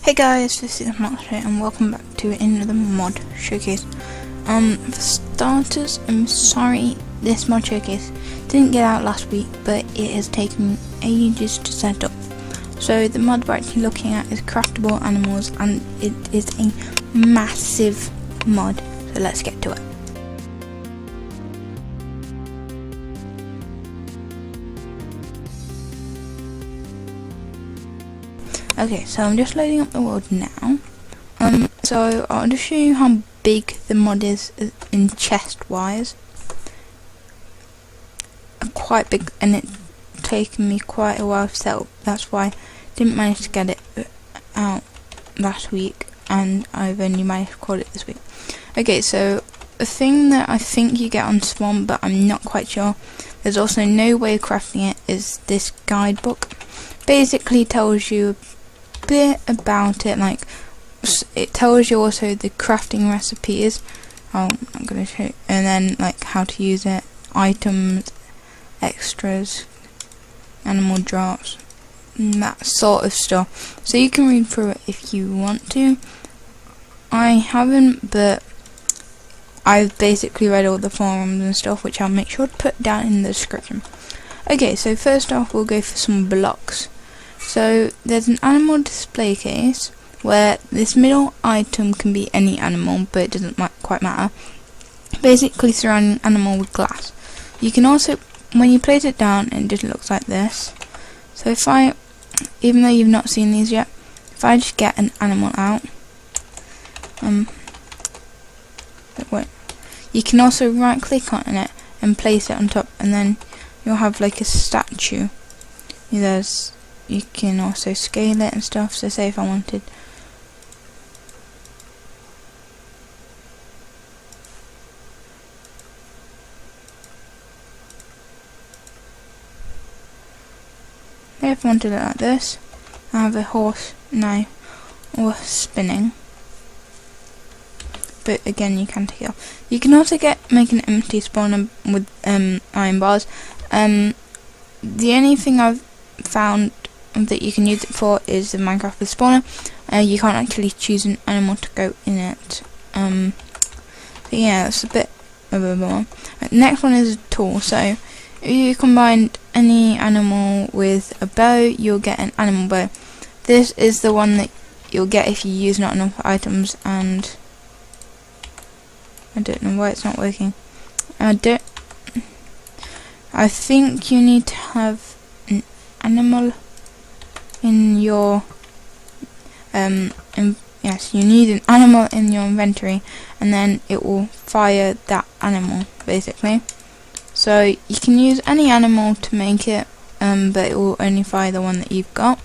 Hey guys, this is Mark and welcome back to another mod showcase. For starters, I'm sorry this mod showcase didn't get out last week, but it has taken me ages to set up. So the mod we're actually looking at is Craftable Animals, and it is a massive mod, so let's get to it. Okay, so I'm just loading up the world now. So I'll just show you how big the mod is in chest wise. Quite big, and it's taken me quite a while to set up. That's why I didn't manage to get it out last week, and I've only managed to record it this week. Okay, so the thing that I think you get on Spawn, but I'm not quite sure, there's also no way of crafting it, is this guidebook. Basically tells you bit about it, like it tells you also the crafting recipes. I'm going to show you, and then like how to use it, items, extras, animal drops, and that sort of stuff. So you can read through it if you want to. I haven't, but I've basically read all the forums and stuff, which I'll make sure to put down in the description. Okay, so first off we'll go for some blocks. So there's an animal display case where this middle item can be any animal, but it doesn't quite matter. Basically surrounding an animal with glass. You can also, when you place it down, it just looks like this. So if I, even though you've not seen these yet, if I just get an animal out, you can also right click on it and place it on top, and then you'll have like a statue. You can also scale it and stuff. So say if I wanted, it like this, I have a horse now, or spinning. But again, you can take it off. You can also make an empty spawner with iron bars. The only thing I've found that you can use it for is the Minecraft with spawner. You can't actually choose an animal to go in it. So yeah, that's a bit of a bummer. Next one is a tool. So if you combine any animal with a bow, you'll get an animal bow. This is the one that you'll get if you use not enough items, and I don't know why it's not working. I think you need to have an animal in your yes, you need an animal in your inventory, and then it will fire that animal basically. So you can use any animal to make it, but it will only fire the one that you've got.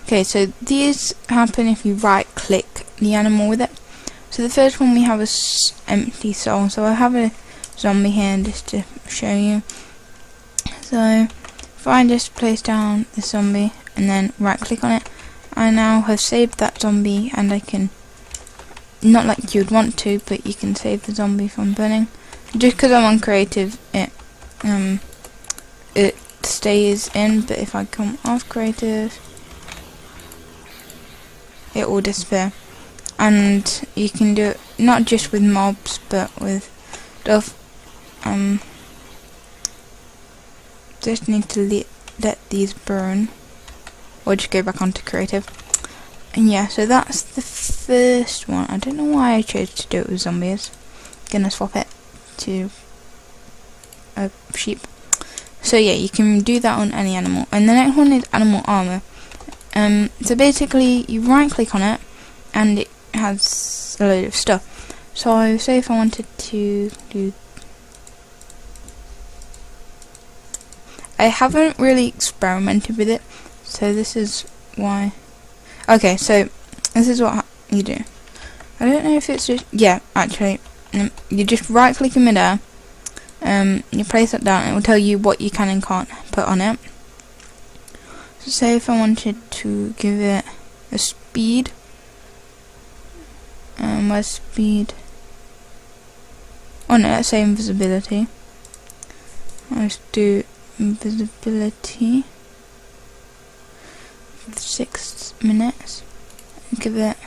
Okay, so these happen if you right click the animal with it. So the first one we have is empty soul. So I have a zombie here just to show you. So if I just place down the zombie and then right click on it, I now have saved that zombie, and I can, not like you'd want to, but you can save the zombie from burning. Just because I'm on creative, it stays in, but if I come off creative, it will disappear. And you can do it not just with mobs, but with stuff. Just need to let these burn, or just go back onto creative. And yeah, so that's the first one. I don't know why I chose to do it with zombies. Gonna swap it to a sheep. So yeah, you can do that on any animal. And the next one is animal armor. So basically you right click on it, and it has a load of stuff. So say if I wanted to do, I haven't really experimented with it, so this is why. Okay, so this is what you do. I don't know if it's just, yeah, actually, you just right click in midair, you place it down, and it will tell you what you can and can't put on it. So say if I wanted to give it a speed, where's speed? Oh no, let's say invisibility. Let's do invisibility 6 minutes. give it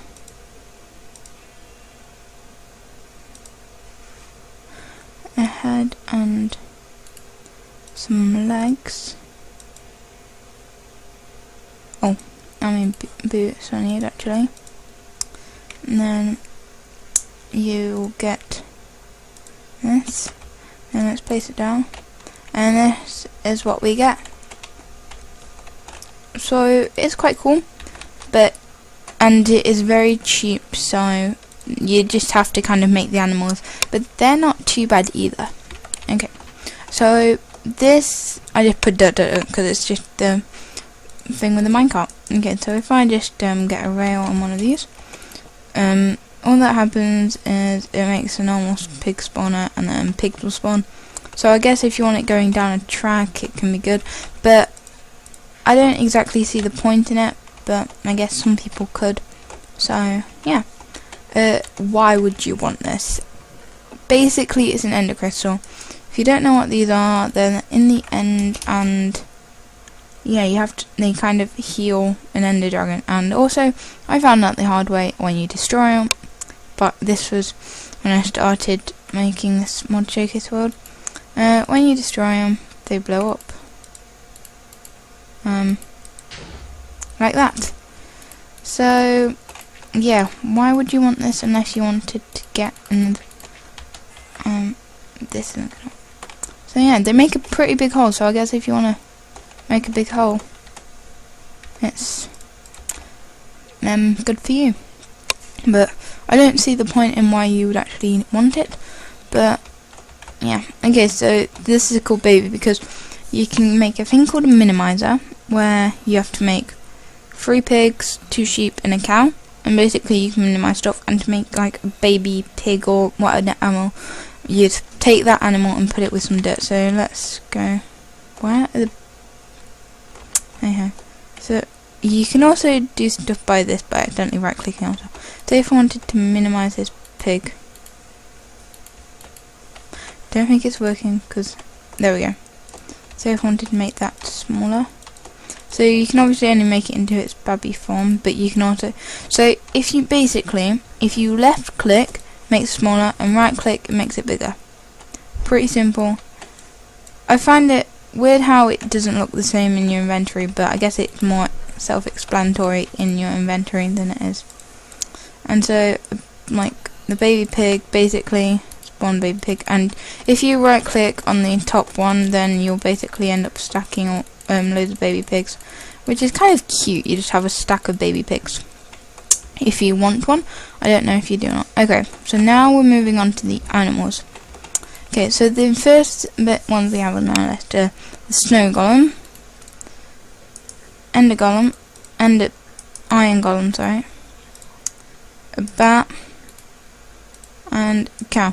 a head and some legs. Oh, I mean boots I need actually. And then you get this, and let's place it down, and this is what we get. So it's quite cool, and it is very cheap, so you just have to kind of make the animals, but they're not too bad either. Okay, so this I just put because it's just the thing with the minecart. Okay, so if I just get a rail on one of these, all that happens is it makes a normal pig spawner, and then pigs will spawn. So I guess if you want it going down a track, it can be good, but I don't exactly see the point in it, but I guess some people could. So yeah, why would you want this? Basically, it's an ender crystal. If you don't know what these are, then in the end, and yeah, you have to, they kind of heal an ender dragon. And also, I found out the hard way when you destroy them, but this was when I started making this mod showcase world. When you destroy them, they blow up. Like that. So yeah, why would you want this unless you wanted to get this isn't gonna. So yeah, they make a pretty big hole, so I guess if you want to make a big hole, it's good for you. But I don't see the point in why you would actually want it. But yeah, okay, so this is a cool baby because you can make a thing called a minimizer, where you have to make 3 pigs, 2 sheep and a cow, and basically you can minimize stuff. And to make like a baby pig or whatever animal, you'd take that animal and put it with some dirt. So let's go, where are the, okay, so you can also do stuff by this by accidentally right clicking on it. So if I wanted to minimize this pig, don't think it's working because there we go. So if I wanted to make that smaller, so you can obviously only make it into its baby form, but you can also, so if you basically, if you left click, makes it smaller, and right click, it makes it bigger. Pretty simple. I find it weird how it doesn't look the same in your inventory, but I guess it's more self-explanatory in your inventory than it is. And so, like, the baby pig, basically, spawn baby pig, and if you right click on the top one, then you'll basically end up stacking loads of baby pigs, which is kind of cute. You just have a stack of baby pigs if you want one. I don't know if you do or not. Okay, so now we're moving on to the animals. Okay, so the first bit ones we have on our list are the snow golem, ender golem, iron golem, sorry, a bat, and a cow.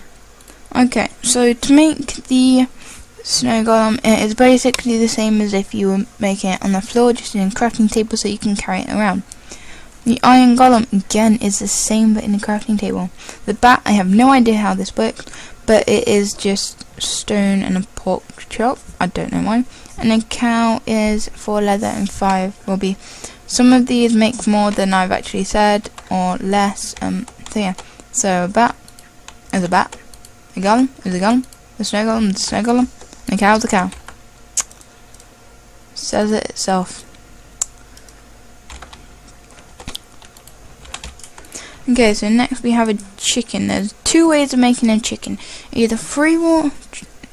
Okay, so to make the snow golem, it is basically the same as if you were making it on the floor, just in a crafting table so you can carry it around. The iron golem, again, is the same but in a crafting table. The bat, I have no idea how this works, but it is just stone and a pork chop. I don't know why. And the cow is 4 leather and 5 will be. Some of these make more than I've actually said, or less. So yeah. So a bat is a bat. A golem is a golem. The snow golem is a snow golem. And a cow is a cow. Says it itself. Okay, so next we have a chicken. There's 2 ways of making a chicken. Either 3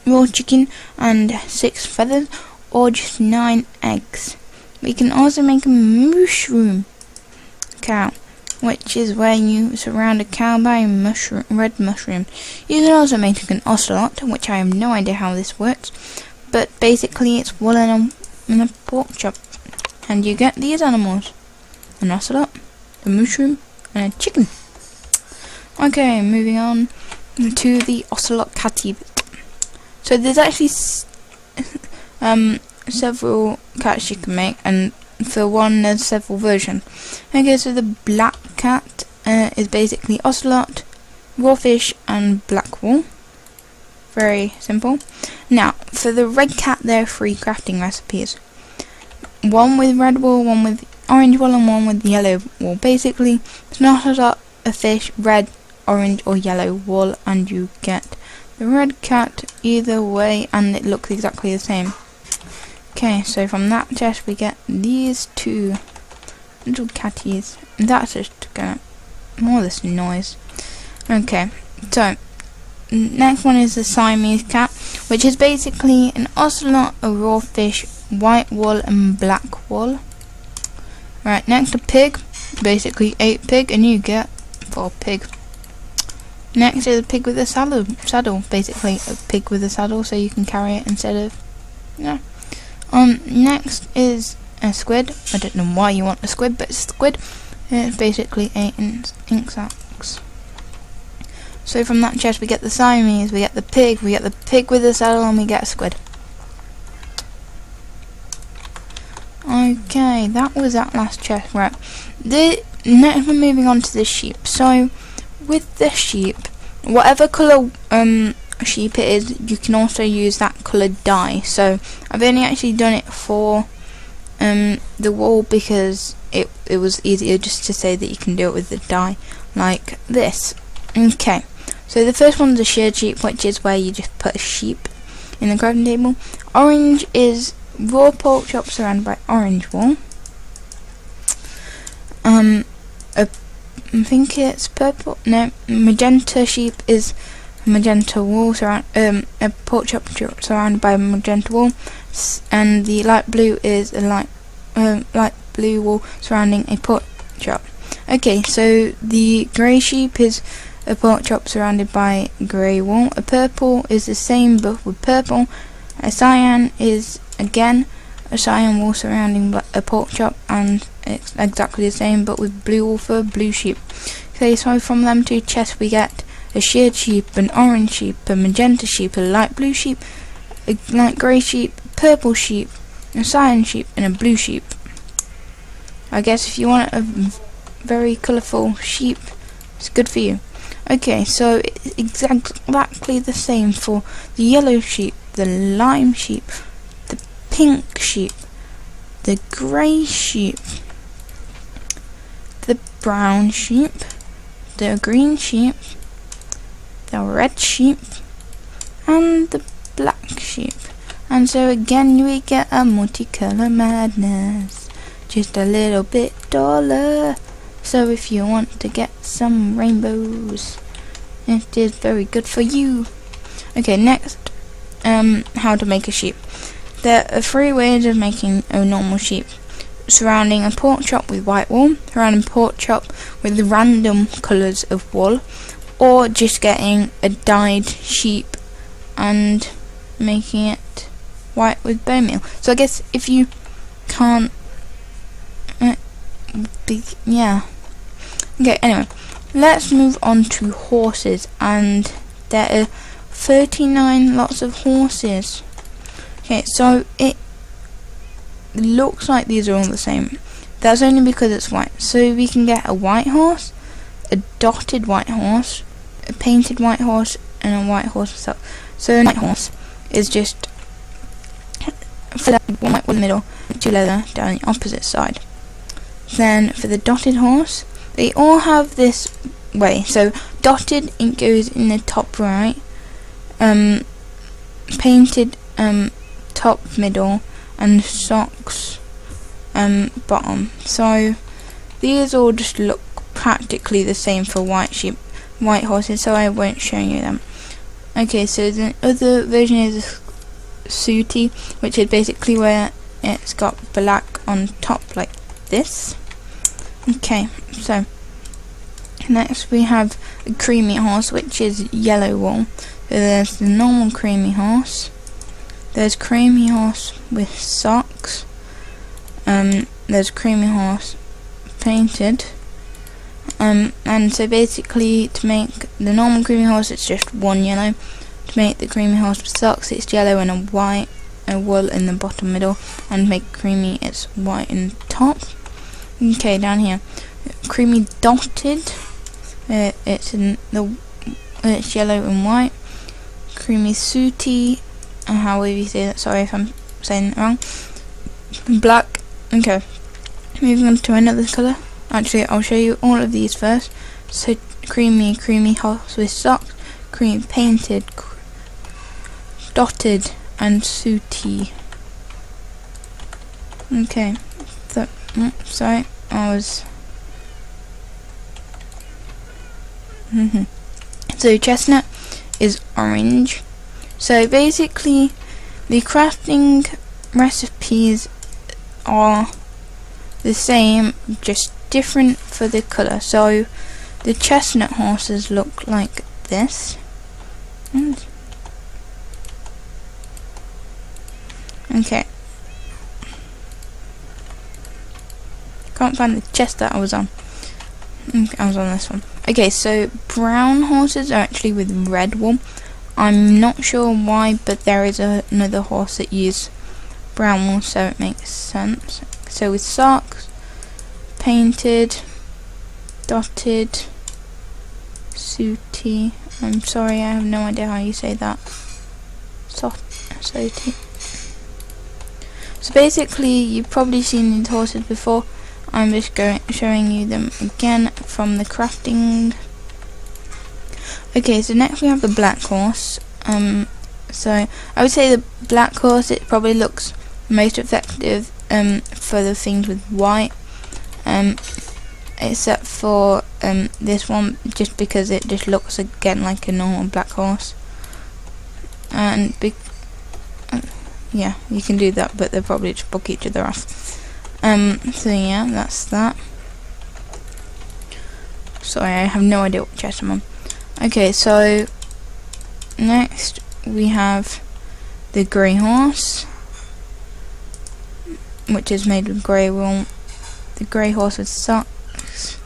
raw chicken and 6 feathers, or just 9 eggs. We can also make a mushroom cow, which is where you surround a cow by a red mushroom. You can also make an ocelot, which I have no idea how this works, but basically it's wool and a pork chop. And you get these animals: an ocelot, a mushroom, and a chicken. Okay, moving on to the ocelot catty. So there's actually several cats you can make, and for one there's several versions. Okay, so the black cat is basically ocelot, raw fish, and black wool. Very simple. Now, for the red cat, there are 3 crafting recipes. One with red wool, one with orange wool and one with yellow wool. Basically, it's not a fish, red, orange or yellow wool, and you get the red cat either way, and it looks exactly the same. Okay, so from that chest we get these two little catties, and that's just gonna more this noise. Okay, so next one is the Siamese cat, which is basically an ocelot, a raw fish, white wool and black wool. Right, next a pig, basically 8 pig, and you get 4 pig. Next is a pig with a saddle, basically a pig with a saddle, so you can carry it instead of, yeah. Next is a squid. I don't know why you want a squid, but it's a squid. It's basically 8 ink sacs. So from that chest we get the Siamese, we get the pig with a saddle, and we get a squid. Okay, that was that last chest. Right, next we're moving on to the sheep. So with the sheep, whatever colour sheep it is, you can also use that coloured dye. So I've only actually done it for the wool because it was easier just to say that you can do it with the dye like this. Okay, so the first one's a sheared sheep, which is where you just put a sheep in the crafting table. Orange is raw pork chop surrounded by orange wool. I think it's purple. No, magenta sheep is magenta wool a pork chop surrounded by magenta wool, and the light blue is a light blue wool surrounding a pork chop. Okay, so the grey sheep is a pork chop surrounded by grey wool. A purple is the same but with purple. A cyan is again a cyan wool surrounding a pork chop, and it's exactly the same but with blue wool for a blue sheep. Okay, so from them two chests we get a sheared sheep, an orange sheep, a magenta sheep, a light blue sheep, a light grey sheep, a purple sheep, a cyan sheep, and a blue sheep. I guess if you want a very colourful sheep, it's good for you. Okay, so it's exactly the same for the yellow sheep, the lime sheep, the pink sheep, the grey sheep, the brown sheep, the green sheep, the red sheep, and the black sheep. And so again we get a multicolour madness, just a little bit duller. So if you want to get some rainbows, it is very good for you. Okay, next, how to make a sheep. There are 3 ways of making a normal sheep: surrounding a pork chop with white wool, surrounding pork chop with random colours of wool, or just getting a dyed sheep and making it white with bone meal. So I guess if you can't, yeah. Okay, anyway, let's move on to horses, and there are 39 lots of horses. Okay, so it looks like these are all the same. That's only because it's white. So we can get a white horse, a dotted white horse, a painted white horse, and a white horse itself. So a white horse is just one white in the middle, 2 leather down the opposite side. Then for the dotted horse, they all have this way. So dotted, it goes in the top right, painted top middle, and socks bottom. So these all just look practically the same for white horses, so I won't show you them. Okay, so the other version is sooty, which is basically where it's got black on top like this. Okay, so next we have a creamy horse, which is yellow wool. So there's the normal creamy horse, there's creamy horse with socks, there's creamy horse painted, and so basically to make the normal creamy horse it's just 1 yellow. To make the creamy horse with socks it's yellow and a wool in the bottom middle, and to make creamy it's white in top. Okay, down here, creamy dotted, it's yellow and white. Creamy sooty, however you say that, sorry if I'm saying it wrong, black. Okay, Moving on to another colour. Actually, I'll show you all of these first. So creamy horse with socks, cream painted, dotted, and sooty. Okay, so sorry, I was. So chestnut is orange. So basically, the crafting recipes are the same, just different for the colour. So the chestnut horses look like this. Okay. Can't find the chest that I was on. I was on this one. Okay, so brown horses are actually with red wool. I'm not sure why, but there is another horse that uses brown wool, so it makes sense. So with socks, painted, dotted, sooty. I'm sorry, I have no idea how you say that. Sooty. So basically, you've probably seen these horses before. I'm just showing you them again from the crafting. Okay, so next we have the black horse. So I would say the black horse, it probably looks most effective for the things with white, except for this one, just because it just looks again like a normal black horse. And yeah, you can do that, but they'll probably just book each other off. So yeah, that's that. Sorry, I have no idea what chest I'm on. Okay, so next we have the grey horse, which is made with grey wool. The grey horse with socks,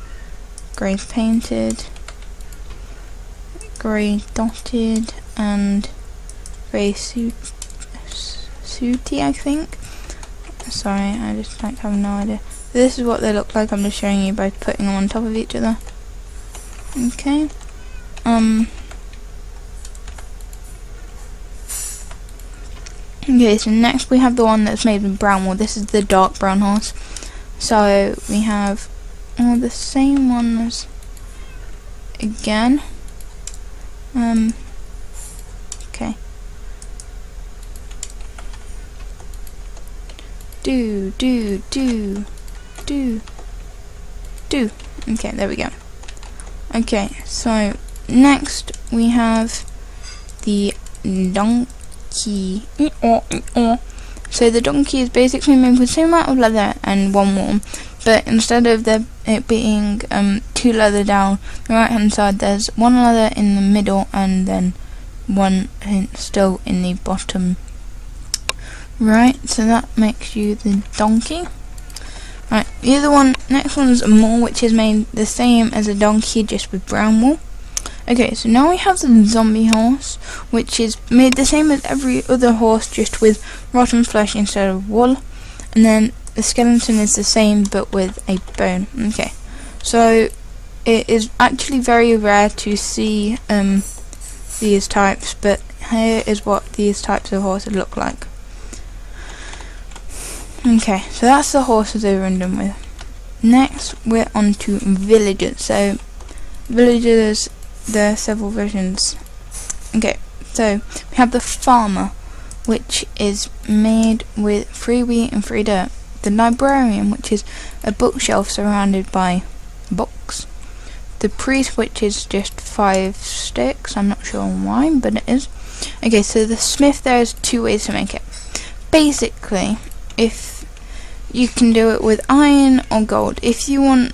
grey painted, grey dotted, and grey sooty, I think. Sorry, I just have no idea. This is what they look like. I'm just showing you by putting them on top of each other. Okay. Okay, so next we have the one that's made with brown wool. This is the dark brown horse. So we have all the same ones again. Okay. Do. Okay, there we go. Okay, so next we have the donkey. So the donkey is basically made with the same amount of leather and one wool, but instead of it being 2 leather down the right hand side, there's 1 leather in the middle and then 1 still in the bottom. Right, so that makes you the donkey. Right, the other one, next one's a mule, which is made the same as a donkey, just with brown wool. Okay, so now we have the zombie horse, which is made the same as every other horse, just with rotten flesh instead of wool. And then the skeleton is the same, but with a bone. Okay, so it is actually very rare to see these types, but here is what these types of horses look like. Okay, so that's the horses over and done with. Next, we're on to villagers. So, villagers, there are several versions. Okay, so we have the farmer, which is made with 3 wheat and 3 dirt. The librarian, which is a bookshelf surrounded by books. The priest, which is just 5 sticks. I'm not sure why, but it is. Okay, so the smith, there's 2 ways to make it. Basically, if you can do it with iron or gold. If you want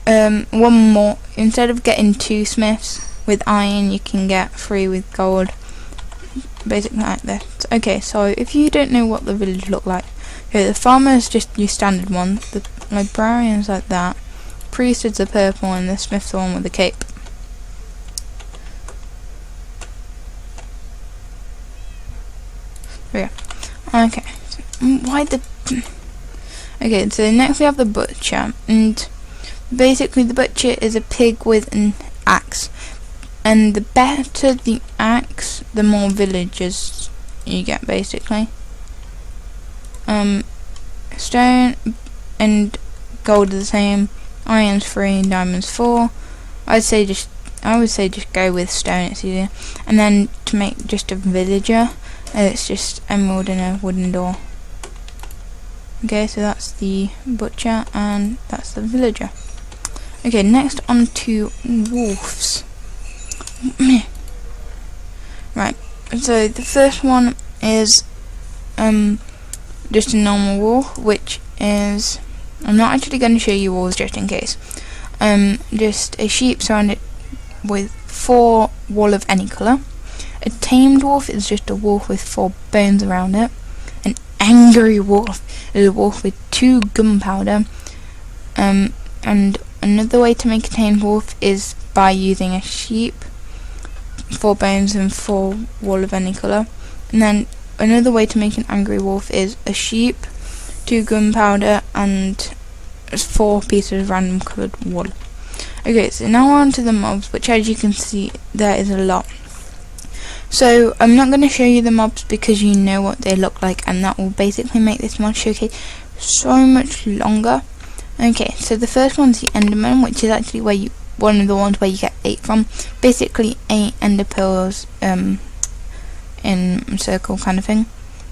1 more, instead of getting 2 smiths with iron, you can get 3 with gold. Basically like this. Okay, so if you don't know what the village look like, okay, the farmer is just your standard one. The librarian's like that. Priest is the purple, and the smith's the one with the cape. There we go. Okay. Why the... Okay, so next we have the butcher, and basically the butcher is a pig with an axe, and the better the axe, the more villagers you get, basically. Stone and gold is the same, iron's 3, diamonds 4. I would say just go with stone, it's easier. And then to make just a villager, it's just emerald and a wooden door. Okay, so that's the butcher and that's the villager. Okay, next on to wolves. Right, so the first one is just a normal wolf, which is, I'm not actually going to show you wolves just in case. Just a sheep surrounded with 4 wool of any colour. A tamed wolf is just a wolf with 4 bones around it. An angry wolf is a wolf with 2 gunpowder. And another way to make a tamed wolf is by using a sheep, 4 bones and 4 wool of any colour. And then another way to make an angry wolf is a sheep, 2 gunpowder and 4 pieces of random coloured wool. Okay, so now we're on to the mobs, which as you can see there is a lot. So I'm not going to show you the mobs because you know what they look like, and that will basically make this mod showcase so much longer. Okay, so the first one's the Enderman, which is actually where one of the ones where you get 8 from. Basically 8 ender pearls in a circle kind of thing.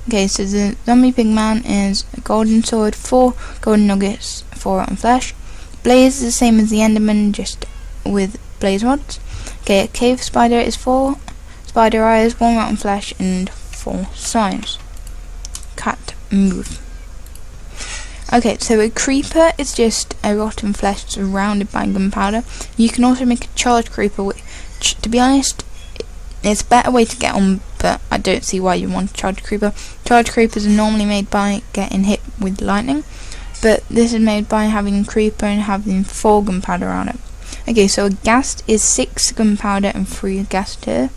Okay, so the zombie pigman is a golden sword, 4 golden nuggets, 4 rotten flesh. Blaze is the same as the Enderman, just with blaze rods. Okay, a cave spider is 4 spider eyes, 1 rotten flesh, and 4 signs. Cat move. Okay, so a creeper is just a rotten flesh surrounded by gunpowder. You can also make a charged creeper, which, to be honest, it's a better way to get on, but I don't see why you want a charged creeper. Charged creepers are normally made by getting hit with lightning, but this is made by having a creeper and having 4 gunpowder on it. Okay, so a ghast is 6 gunpowder and 3 ghast here.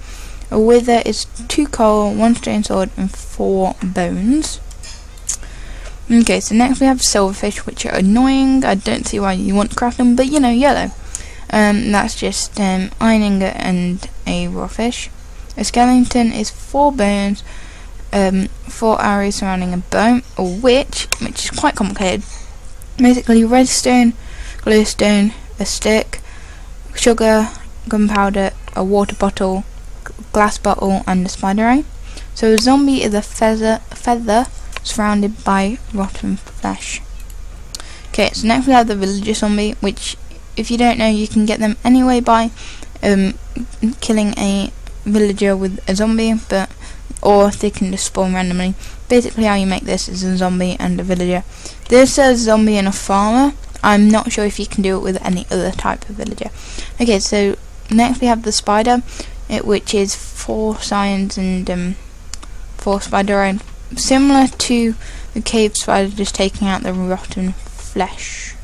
A wither is 2 coal, 1 stone sword, and 4 bones. Okay, so next we have silverfish, which are annoying. I don't see why you want to craft them, but you know, yellow. That's just iron ingot and a raw fish. A skeleton is 4 bones, 4 arrows surrounding a bone, a witch, which is quite complicated. Basically, redstone, glowstone, a stick, sugar, gunpowder, a water bottle, glass bottle, and a spider eye. So a zombie is a feather surrounded by rotten flesh. Okay, so next we have the villager zombie, which, if you don't know, you can get them anyway by killing a villager with a zombie, or they can just spawn randomly. Basically how you make this is a zombie and a villager. This says zombie and a farmer. I'm not sure if you can do it with any other type of villager. Okay, so next we have the spider, which is 4 signs and 4 spider eye, similar to the cave spider, just taking out the rotten flesh.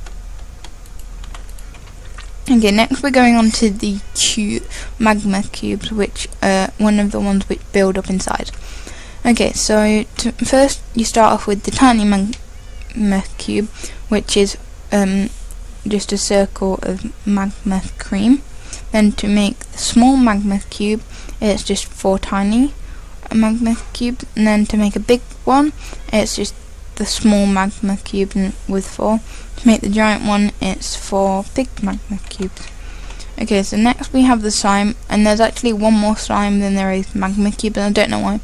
Okay, next we're going on to the magma cubes, which are one of the ones which build up inside. Okay, so first you start off with the tiny magma cube, which is just a circle of magma cream. Then to make the small magma cube, it's just 4 tiny magma cubes, and then to make a big one, it's just the small magma cube with 4. To make the giant one, it's 4 big magma cubes. Okay, so next we have the slime, and there's actually one more slime than there is magma cubes, and I don't know why.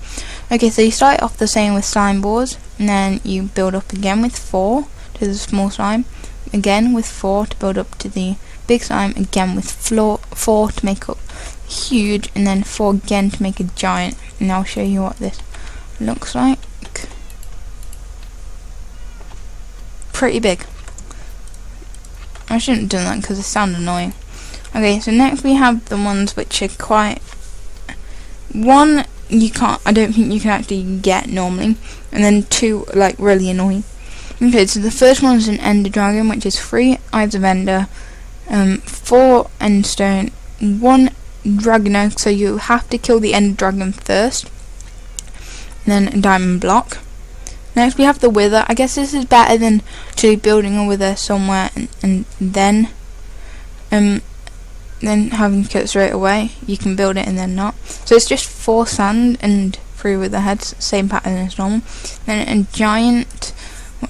Okay, so you start off the same with slime balls, and then you build up again with 4 to the small slime, again with 4 to build up to the big slime, again with 4 to make up huge, and then 4 again to make a giant. And I'll show you what this looks like. Pretty big. I shouldn't have done that because it sounded annoying. Okay, so next we have the ones which are quite... One, I don't think you can actually get normally, and then 2, like, really annoying. Okay, so the first one is an ender dragon, which is 3 eyes of ender, 4 end stone, 1 dragon egg, so you have to kill the ender dragon first, and then a diamond block. Next we have the wither. I guess this is better than actually building a wither somewhere and then having to kill it straight away. You can build it and then not. So it's just 4 sand and 3 wither heads, same pattern as normal. Then a giant,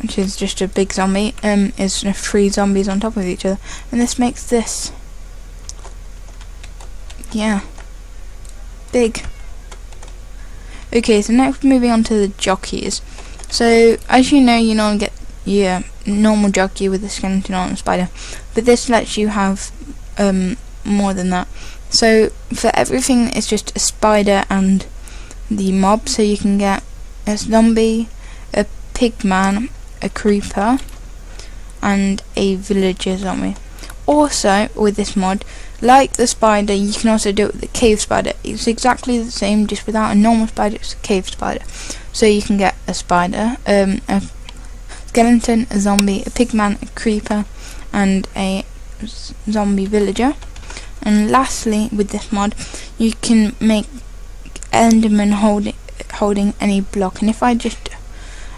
which is just a big zombie, is 3 zombies on top of each other, and this makes this, yeah, big. Okay, so next moving on to the jockeys. So as you know, you normally get your normal jockey with the skeleton on and spider, but this lets you have more than that. So for everything it's just a spider and the mob, so you can get a zombie, a pigman, a creeper, and a villager zombie. Also with this mod, like the spider, you can also do it with the cave spider. It's exactly the same, just without a normal spider, it's a cave spider. So you can get a spider, a skeleton, a zombie, a pigman, a creeper, and a zombie villager. And lastly, with this mod, you can make Enderman holding any block. And if I just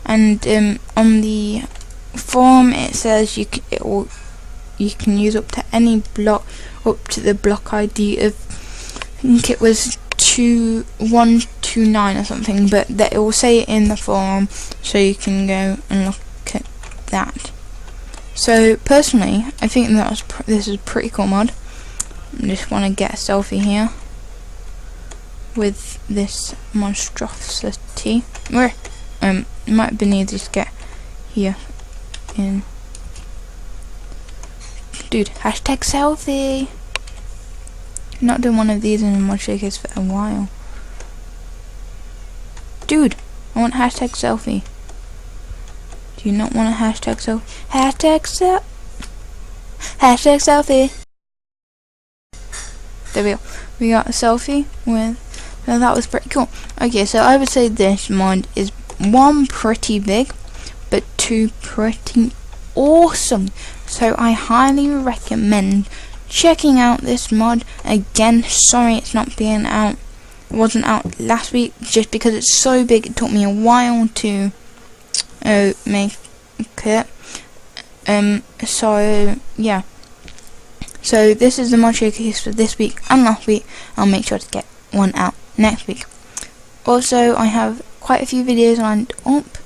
on the forum it says you can use up to any block, up to the block ID of, I think it was 2129 or something, but that it will say it in the forum, so you can go and look at that. So personally, I think that this is a pretty cool mod. I just want to get a selfie here with this monstrosity. It might have been easy to get here in. Dude, hashtag selfie. Not doing one of these in a mod showcase for a while. Dude, I want hashtag selfie. Do you not want a hashtag selfie? Hashtag selfie. There we go. We got a selfie with. So that was pretty cool. Okay, so I would say this mod is 1, pretty big, but 2, pretty awesome. So I highly recommend checking out this mod. Again, sorry it's not being out. It wasn't out last week just because it's so big. It took me a while to make it. So yeah. So this is the mod showcase for this week and last week. I'll make sure to get one out next week. Also, I have quite a few videos lined up,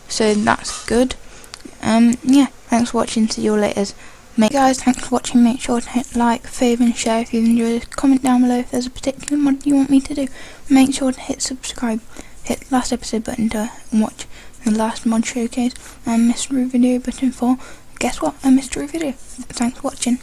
so that's good. Yeah, thanks for watching. See you later. Guys, thanks for watching. Make sure to hit like, favourite and share if you've enjoyed this. Comment down below if there's a particular mod you want me to do. Make sure to hit subscribe. Hit last episode button to watch the last mod showcase, and mystery video button for guess what, a mystery video. Thanks for watching.